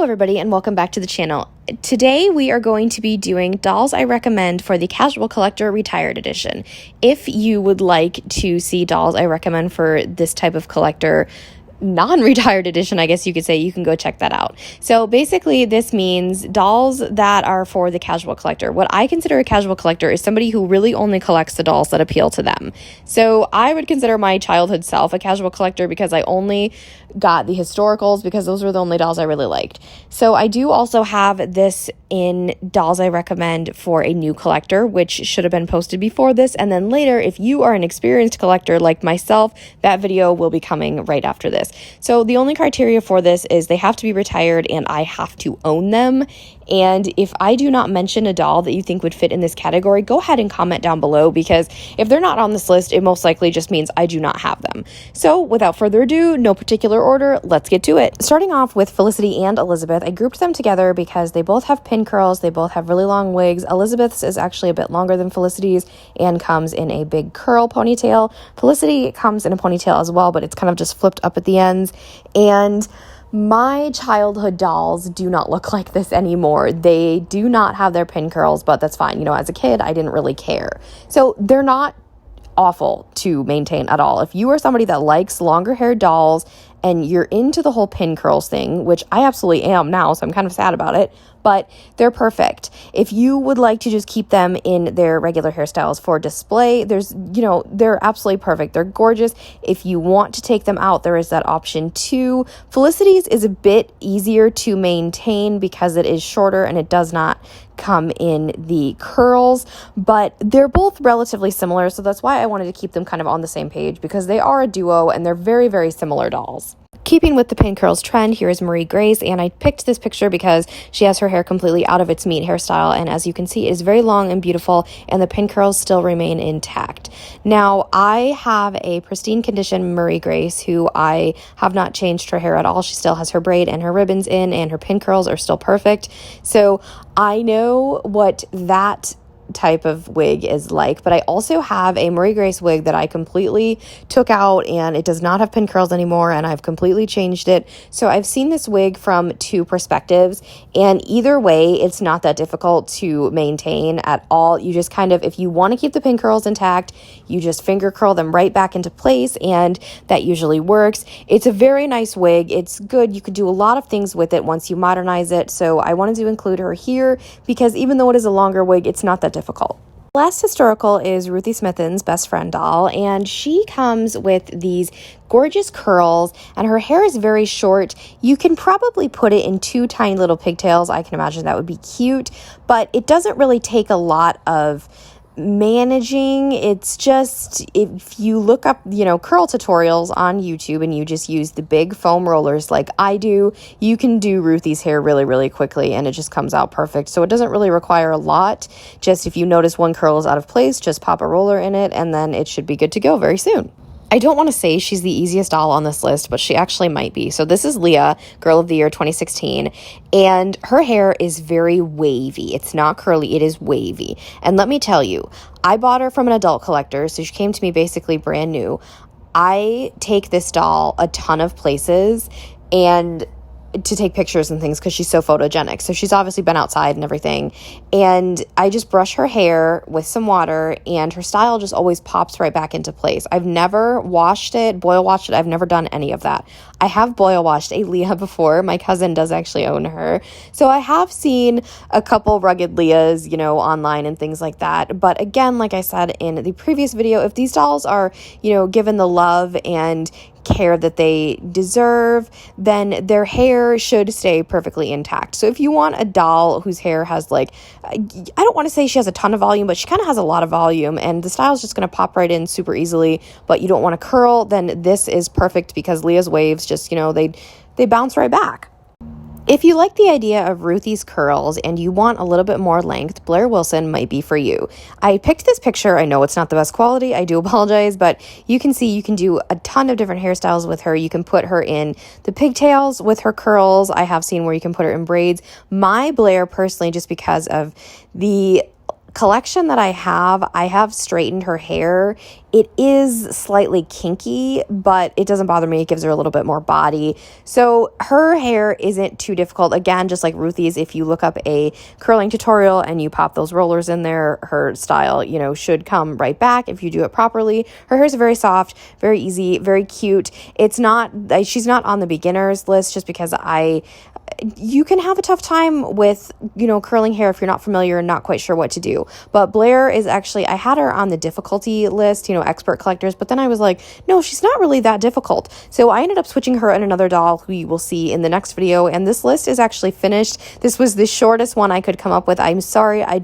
everybody, and welcome back to the channel. Today we are going to be doing dolls I recommend for the Casual Collector Retired Edition. If you would like to see dolls I recommend for this type of collector non-retired edition, I guess you could say, you can go check that out. So basically this means dolls that are for the casual collector. What I consider a casual collector is somebody who really only collects the dolls that appeal to them. So I would consider my childhood self a casual collector because I only got the historicals because those were the only dolls I really liked. So I do also have this in dolls I recommend for a new collector, which should have been posted before this, and then later, if you are an experienced collector like myself, that video will be coming right after this. So the only criteria for this is they have to be retired and I have to own them. And if I do not mention a doll that you think would fit in this category, go ahead and comment down below, because if they're not on this list, it most likely just means I do not have them. So without further ado, no particular order, let's get to it. Starting off with Felicity and Elizabeth, I grouped them together because they both have pin curls, they both have really long wigs. Elizabeth's is actually a bit longer than Felicity's and comes in a big curl ponytail. Felicity comes in a ponytail as well, but it's kind of just flipped up at the ends. And my childhood dolls do not look like this anymore. They do not have their pin curls, but that's fine. You know, as a kid, I didn't really care. So they're not awful to maintain at all. If you are somebody that likes longer haired dolls and you're into the whole pin curls thing, which I absolutely am now, so I'm kind of sad about it, but they're perfect. If you would like to just keep them in their regular hairstyles for display, they're absolutely perfect. They're gorgeous. If you want to take them out, there is that option too. Felicity's is a bit easier to maintain because it is shorter and it does not come in the curls, but they're both relatively similar, so that's why I wanted to keep them kind of on the same page, because they are a duo and they're very, very similar dolls. Keeping with the pin curls trend, here is Marie Grace, and I picked this picture because she has her hair completely out of its meat hairstyle, and as you can see, it is very long and beautiful, and the pin curls still remain intact. Now, I have a pristine condition Marie Grace who I have not changed her hair at all. She still has her braid and her ribbons in, and her pin curls are still perfect. So I know what that type of wig is like, but I also have a Marie Grace wig that I completely took out and it does not have pin curls anymore, and I've completely changed it. So I've seen this wig from two perspectives, and either way it's not that difficult to maintain at all. You just kind of, if you want to keep the pin curls intact, you just finger curl them right back into place, and that usually works. It's a very nice wig. It's good. You could do a lot of things with it once you modernize it, so I wanted to include her here because even though it is a longer wig, it's not that difficult. Last historical is Ruthie Smithen's best friend doll, and she comes with these gorgeous curls and her hair is very short. You can probably put it in two tiny little pigtails. I can imagine that would be cute, but it doesn't really take a lot of managing. It's just, if you look up, curl tutorials on YouTube and you just use the big foam rollers like I do, you can do Ruthie's hair really, really quickly and it just comes out perfect. So it doesn't really require a lot. Just if you notice one curl is out of place, just pop a roller in it and then it should be good to go very soon. I don't want to say she's the easiest doll on this list, but she actually might be. So this is Leah, Girl of the Year 2016, and her hair is very wavy. It's not curly, it is wavy. And let me tell you, I bought her from an adult collector, so she came to me basically brand new. I take this doll a ton of places and to take pictures and things because she's so photogenic. So she's obviously been outside and everything. And I just brush her hair with some water and her style just always pops right back into place. I've never washed it, boil washed it. I've never done any of that. I have boil washed a Leah before. My cousin does actually own her. So I have seen a couple rugged Leahs, online and things like that. But again, like I said in the previous video, if these dolls are, given the love and care that they deserve, then their hair should stay perfectly intact. So if you want a doll whose hair has I don't want to say she has a ton of volume, but she kind of has a lot of volume and the style is just going to pop right in super easily, but you don't want to curl, then this is perfect because Leah's waves just, they bounce right back. If you like the idea of Ruthie's curls and you want a little bit more length, Blair Wilson might be for you. I picked this picture. I know it's not the best quality. I do apologize, but you can see you can do a ton of different hairstyles with her. You can put her in the pigtails with her curls. I have seen where you can put her in braids. My Blair personally, just because of the collection that I have straightened her hair. It is slightly kinky, but it doesn't bother me. It gives her a little bit more body. So her hair isn't too difficult. Again, just like Ruthie's, if you look up a curling tutorial and you pop those rollers in there, her style, should come right back if you do it properly. Her hair is very soft, very easy, very cute. She's not on the beginners list just because you can have a tough time with, curling hair if you're not familiar and not quite sure what to do. But Blair is actually, I had her on the difficulty list, expert collectors, but then I was like, no, she's not really that difficult. So I ended up switching her and another doll who you will see in the next video. And this list is actually finished. This was the shortest one I could come up with. I'm sorry, I don't